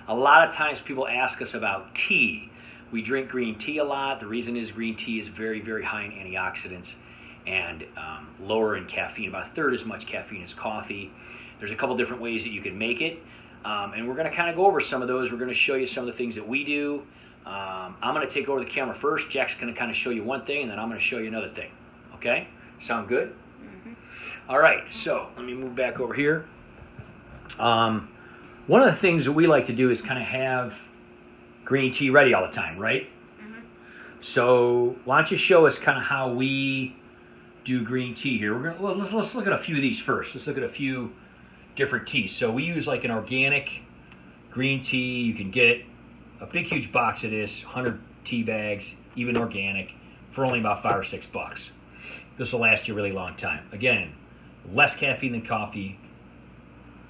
A lot of times people ask us about tea. We drink green tea a lot. The reason is green tea is very, very high in antioxidants and lower in caffeine, about a third as much caffeine as coffee. There's a couple different ways that you can make it, and we're going to kind of go over some of those. We're going to show you some of the things that we do. I'm going to take over the camera first. Jack's going to kind of show you one thing, and then I'm going to show you another thing. Okay? Sound good? Mm-hmm. All right, so let me move back over here. One of the things that we like to do is kind of have green tea ready all the time, right? Mm-hmm. So why don't you show us kind of how we do green tea here. Let's look at a few of these first. Let's look at a few different teas. So we use like an organic green tea. You can get a big huge box of this, 100 tea bags, even organic, for only about $5 or $6. This will last you a really long time. Again, less caffeine than coffee,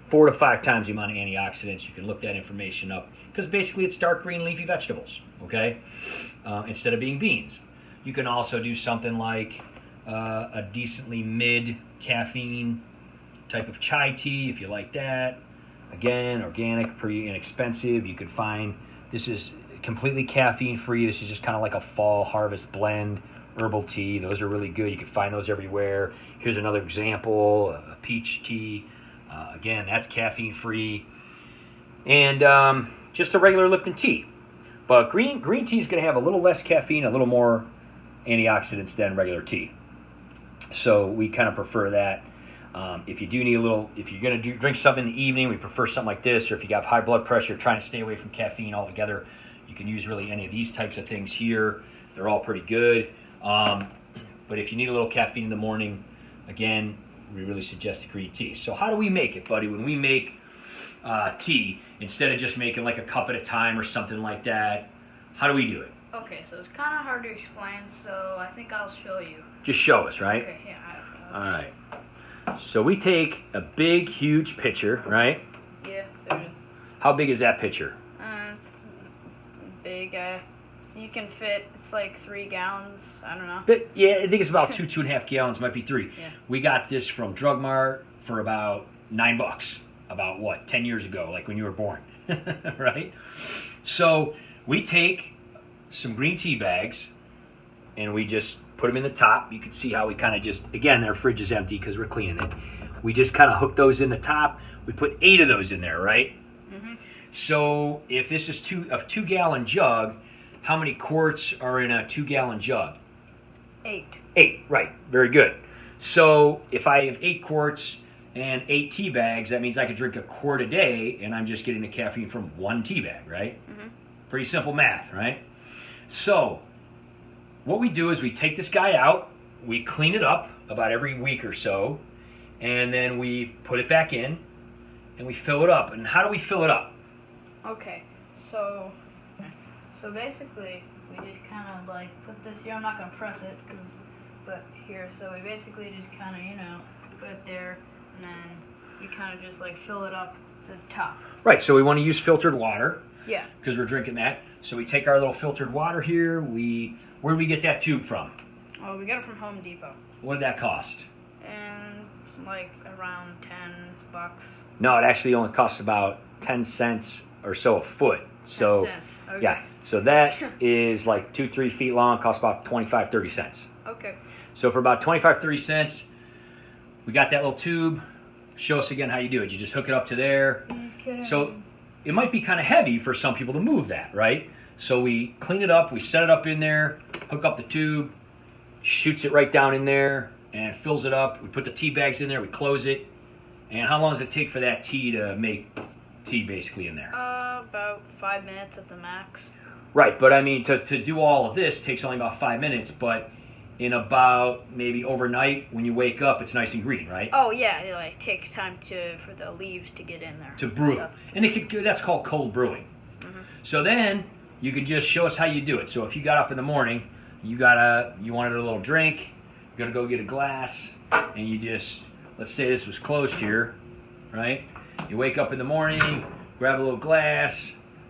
4 to 5 times the amount of antioxidants. You can look that information up because basically it's dark green leafy vegetables, okay, instead of being beans. You can also do something like a decently mid caffeine type of chai tea if you like that. Again, organic, pretty inexpensive. You could find, this is completely caffeine free. This is just kind of like a fall harvest blend herbal tea. Those are really good. You can find those everywhere. Here's another example, a peach tea. Again, that's caffeine free. And just a regular Lipton tea. But green tea is going to have a little less caffeine, a little more antioxidants than regular tea. So we kind of prefer that. If you do need a little, if you're going to drink something in the evening, we prefer something like this. Or if you got high blood pressure, trying to stay away from caffeine altogether, you can use really any of these types of things here. They're all pretty good. But if you need a little caffeine in the morning, again, we really suggest the green tea. So how do we make it, buddy? When we make tea, instead of just making like a cup at a time or something like that, how do we do it? Okay, so it's kind of hard to explain, so I think I'll show you. Just show us, right? Okay, yeah. All right. So we take a big, huge pitcher, right? Yeah. How big is that pitcher? It's big. So you can fit, it's like 3 gallons, I don't know. But yeah, I think it's about 2.5 gallons, might be 3. Yeah. We got this from Drug Mart for about $9. About what, 10 years ago, like when you were born, right? So we take some green tea bags and we just put them in the top. You can see how we kind of just, again, our fridge is empty because we're cleaning it. We just kind of hook those in the top. We put 8 of those in there, right? Mm-hmm. So if this is a 2-gallon jug, how many quarts are in a 2-gallon jug? 8. 8, right. Very good. So if I have 8 quarts and 8 tea bags, that means I could drink a quart a day, and I'm just getting the caffeine from 1 tea bag, right? Mm-hmm. Pretty simple math, right? So what we do is we take this guy out, we clean it up about every week or so, and then we put it back in, and we fill it up. And how do we fill it up? Okay, so basically, we just kind of like put this here. I'm not going to press it, but here. So we basically just kind of, put it there, and then you kind of just like fill it up the top. Right, so we want to use filtered water. Yeah. Because we're drinking that. So we take our little filtered water here. Where do we get that tube from? Oh, we got it from Home Depot. What did that cost? And like around $10. No, it actually only costs about 10 cents or so a foot. So 10 cents. Okay. Yeah. So that is like 2-3 feet long, costs about 25-30 cents. Okay. So for about 25-30 cents, we got that little tube. Show us again how you do it. You just hook it up to there. So it might be kind of heavy for some people to move that, right? So we clean it up, we set it up in there, hook up the tube, shoots it right down in there, and fills it up. We put the tea bags in there, we close it. And how long does it take for that tea to make tea basically in there? About 5 minutes at the max. Right, but I mean, to do all of this takes only about 5 minutes, but in about maybe overnight when you wake up, it's nice and green, right? Oh yeah, it like takes time for the leaves to get in there. To brew. And that's called cold brewing. Mm-hmm. So then you can just show us how you do it. So if you got up in the morning, you wanted a little drink, you're gonna go get a glass, and you just, let's say this was closed here, right? You wake up in the morning, grab a little glass,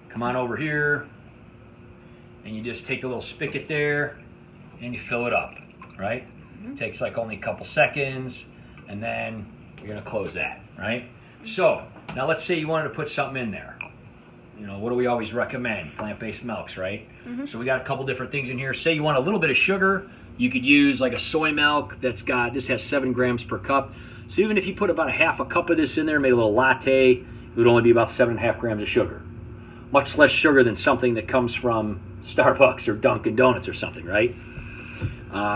come on over here, and you just take the little spigot there, and you fill it up, right? Mm-hmm. It takes like only a couple seconds, and then you're gonna close that, right? So now let's say you wanted to put something in there. you know, what do we always recommend? Plant-based milks, right? Mhm. So we got a couple different things in here. Say you want a little bit of sugar, you could use like a soy milk this has 7 grams per cup. So even if you put about a half a cup of this in there, made a little latte, it would only be about 7.5 grams of sugar. Much less sugar than something that comes from Starbucks or Dunkin' Donuts or something, right?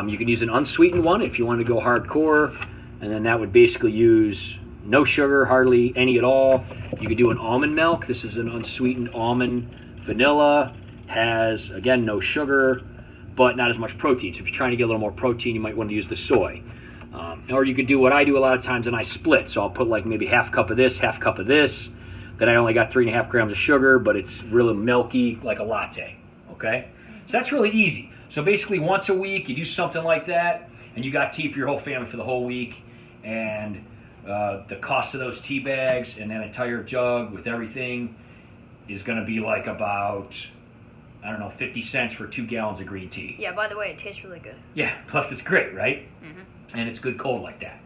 You can use an unsweetened one if you want to go hardcore, and then that would basically use no sugar, hardly any at all. You could do an almond milk. This is an unsweetened almond vanilla. Has, again, no sugar, but not as much protein. So if you're trying to get a little more protein, you might want to use the soy. Or you could do what I do a lot of times, and I split. So I'll put like maybe half cup of this, half cup of this. Then I only got 3.5 grams of sugar, but it's really milky like a latte, okay? So that's really easy. So basically once a week, you do something like that, and you got tea for your whole family for the whole week, and the cost of those tea bags and that entire jug with everything is going to be like about, I don't know, 50 cents for 2 gallons of green tea. Yeah, by the way, it tastes really good. Yeah, plus it's great, right? Mm-hmm. And it's good cold like that.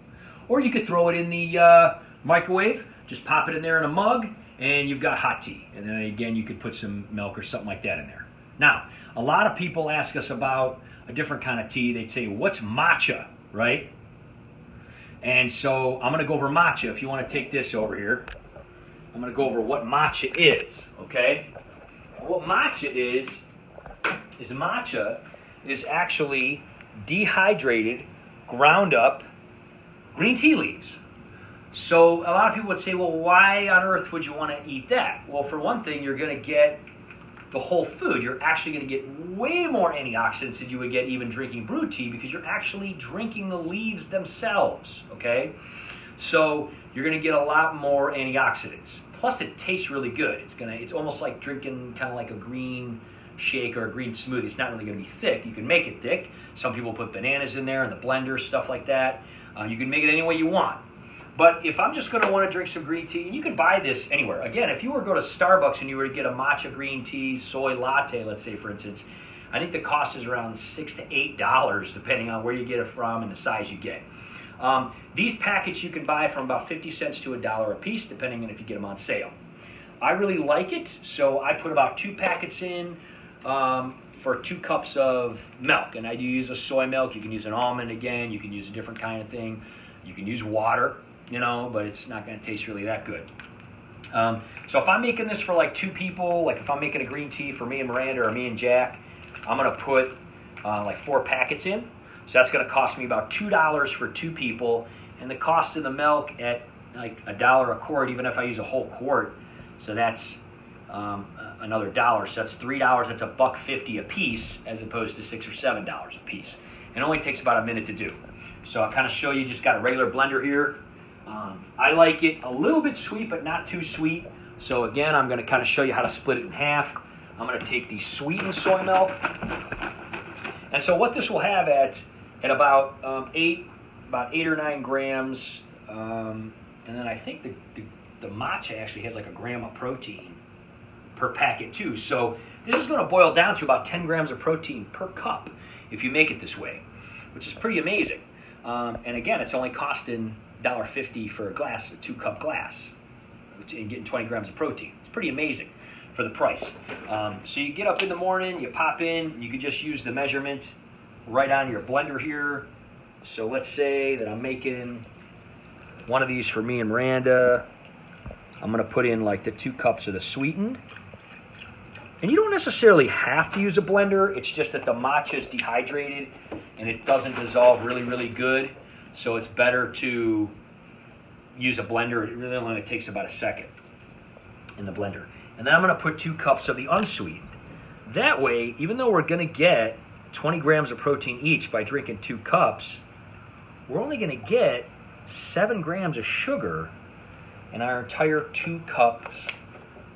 Or you could throw it in the microwave, just pop it in there in a mug, and you've got hot tea. And then again, you could put some milk or something like that in there. Now, a lot of people ask us about a different kind of tea. They'd say, what's matcha, right? And so I'm going to go over matcha. If you want to take this over here, I'm going to go over what matcha is, okay? What matcha is matcha is actually dehydrated, ground up green tea leaves. So a lot of people would say, well, why on earth would you want to eat that? Well, for one thing, you're going to get the whole food. You're actually going to get way more antioxidants than you would get even drinking brewed tea, because you're actually drinking the leaves themselves, okay? So you're going to get a lot more antioxidants. Plus, it tastes really good. It's almost like drinking kind of like a green shake or a green smoothie. It's not really going to be thick. You can make it thick. Some people put bananas in there in the blender, stuff like that. You can make it any way you want. But if I'm just going to want to drink some green tea, and you can buy this anywhere. Again, if you were to go to Starbucks and you were to get a matcha green tea soy latte, let's say, for instance, I think the cost is around $6 to $8, depending on where you get it from and the size you get. These packets you can buy from about 50 cents to $1 a piece, depending on if you get them on sale. I really like it, so I put about 2 packets in for 2 cups of milk. And I do use a soy milk. You can use an almond again. You can use a different kind of thing. You can use water, you know, but it's not going to taste really that good. So if I'm making this for like 2 people, like if I'm making a green tea for me and Miranda or me and Jack, I'm going to put like 4 packets in. So that's going to cost me about $2 for 2 people, and the cost of the milk at like $1 a quart, even if I use a whole quart. So that's another $1. So that's $3. That's $1.50 a piece, as opposed to $6 or $7 a piece. It only takes about a minute to do. So I'll kind of show you. Just got a regular blender here. I like it a little bit sweet, but not too sweet. So again, I'm going to kind of show you how to split it in half. I'm going to take the sweetened soy milk. And so what this will have at about 8 or 9 grams, and then I think the matcha actually has like 1 gram of protein per packet too. So this is going to boil down to about 10 grams of protein per cup if you make it this way, which is pretty amazing. And again, it's only costing $1.50 for a glass, a 2-cup glass, and getting 20 grams of protein. It's pretty amazing for the price. So you get up in the morning, you pop in, you can just use the measurement right on your blender here. So let's say that I'm making one of these for me and Miranda. I'm going to put in like the 2 cups of the sweetened. And you don't necessarily have to use a blender. It's just that the matcha is dehydrated and it doesn't dissolve really, really good. So it's better to use a blender. It really only takes about a second in the blender. And then I'm going to put 2 cups of the unsweetened. That way, even though we're going to get 20 grams of protein each by drinking 2 cups, we're only going to get 7 grams of sugar in our entire 2 cups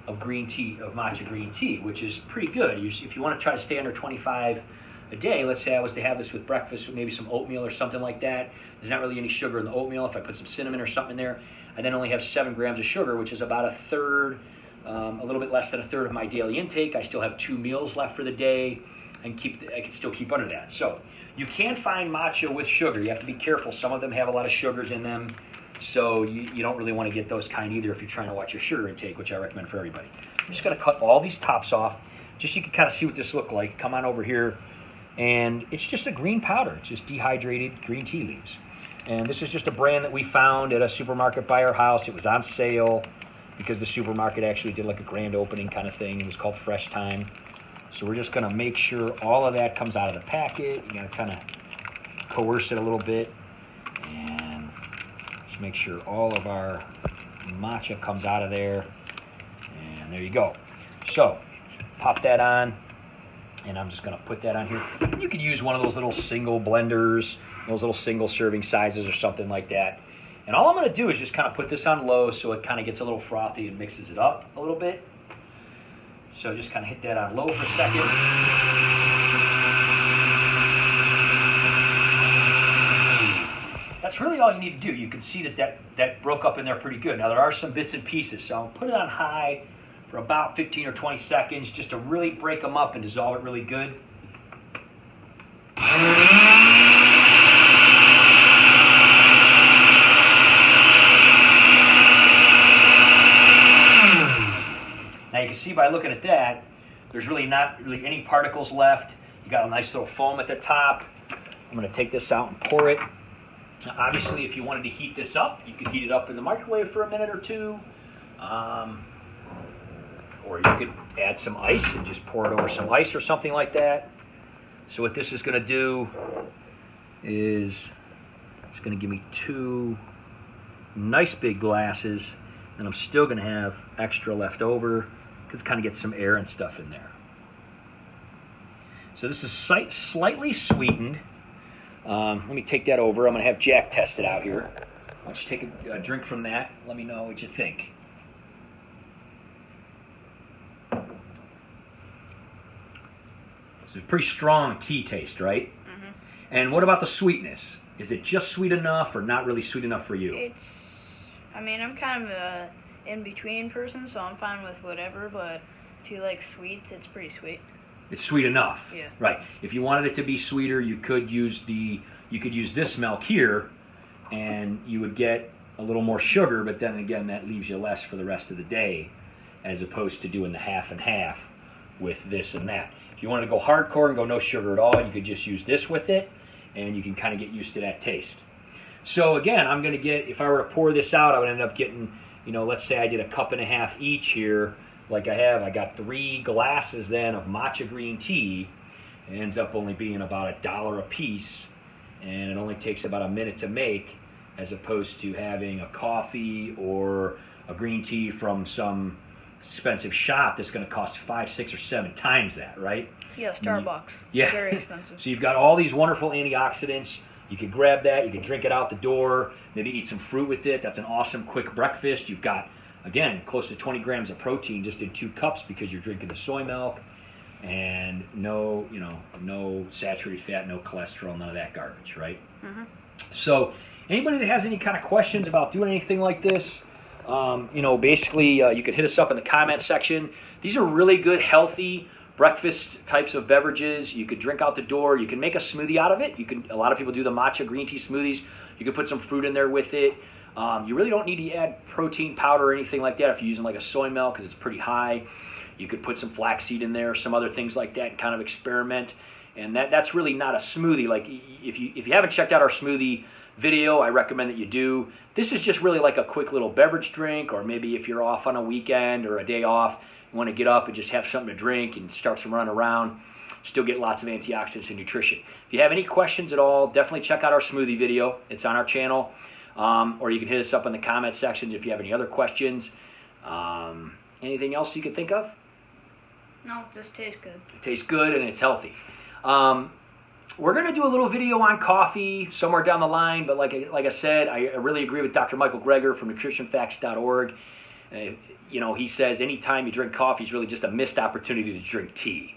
of green tea, of matcha green tea, which is pretty good. If you want to try to stay under 25 a day, let's say I was to have this with breakfast with maybe some oatmeal or something like that. There's not really any sugar in the oatmeal. If I put some cinnamon or something in there, I then only have 7 grams of sugar, which is about a third, a little bit less than a third of my daily intake. I still have 2 meals left for the day, and I can still keep under that. So you can find matcha with sugar. You have to be careful. Some of them have a lot of sugars in them. So you don't really want to get those kind either if you're trying to watch your sugar intake, which I recommend for everybody. I'm just going to cut all these tops off, just so you can kind of see what this looks like. Come on over here, and it's just a green powder. It's just dehydrated green tea leaves. And this is just a brand that we found at a supermarket by our house. It was on sale because the supermarket actually did like a grand opening kind of thing. It was called Fresh Time. So we're just going to make sure all of that comes out of the packet. You got to kind of coerce it a little bit. And just make sure all of our matcha comes out of there. And there you go. So pop that on. And I'm just going to put that on here. You could use one of those little single blenders, those little single serving sizes or something like that. And all I'm going to do is just kind of put this on low so it kind of gets a little frothy and mixes it up a little bit. So just kind of hit that on low for a second. That's really all you need to do. You can see that broke up in there pretty good. Now there are some bits and pieces, so I'll put it on high for about 15 or 20 seconds just to really break them up and dissolve it really good. Now you can see by looking at that, there's really not any particles left. You got a nice little foam at the top. I'm going to take this out and pour it. Now, obviously, if you wanted to heat this up, you could heat it up in the microwave for a minute or two. Or you could add some ice and just pour it over some ice or something like that. So what this is going to do is it's going to give me 2 nice big glasses, and I'm still going to have extra left over because it kind of gets some air and stuff in there. So this is slightly sweetened. Let me take that over. I'm going to have Jack test it out here. Why don't you take a drink from that? Let me know what you think. It's a pretty strong tea taste, right? Mm-hmm. And what about the sweetness? Is it just sweet enough or not really sweet enough for you? I'm kind of a in-between person, so I'm fine with whatever, but if you like sweets, it's pretty sweet. It's sweet enough. Yeah. Right. If you wanted it to be sweeter, you could use this milk here, and you would get a little more sugar, but then again, that leaves you less for the rest of the day, as opposed to doing the half and half with this and that. If you wanted to go hardcore and go no sugar at all, you could just use this with it, and you can kind of get used to that taste. So again, I'm going to get, if I were to pour this out, I would end up getting, let's say I did 1.5 cups each here, like I got 3 glasses then of matcha green tea. It ends up only being about $1 a piece, and it only takes about a minute to make, as opposed to having a coffee or a green tea from some expensive shop that's going to cost 5, 6, or 7 times that, right? Yeah, Starbucks. Yeah. Very expensive. So you've got all these wonderful antioxidants. You can grab that, you can drink it out the door, maybe eat some fruit with it. That's an awesome quick breakfast. You've got, again, close to 20 grams of protein just in 2 cups because you're drinking the soy milk, and no saturated fat, no cholesterol, none of that garbage, right? Mm-hmm. So anybody that has any kind of questions about doing anything like this, basically you can hit us up in the comment section. These are really good, healthy breakfast types of beverages. You could drink out the door. You can make a smoothie out of it. A lot of people do the matcha green tea smoothies. You can put some fruit in there with it. You really don't need to add protein powder or anything like that if you're using like a soy milk, because it's pretty high. You could put some flaxseed in there, some other things like that, and kind of experiment. And that's really not a smoothie. Like if you haven't checked out our smoothie video, I recommend that you do. This is just really like a quick little beverage drink, or maybe if you're off on a weekend or a day off, you want to get up and just have something to drink and start some running around. Still get lots of antioxidants and nutrition. If you have any questions at all, definitely check out our smoothie video. It's on our channel. Or you can hit us up in the comment section if you have any other questions. Anything else you can think of? No, it just tastes good. It tastes good and it's healthy. We're going to do a little video on coffee somewhere down the line, but like I said, I really agree with Dr. Michael Greger from nutritionfacts.org. He says anytime you drink coffee is really just a missed opportunity to drink tea.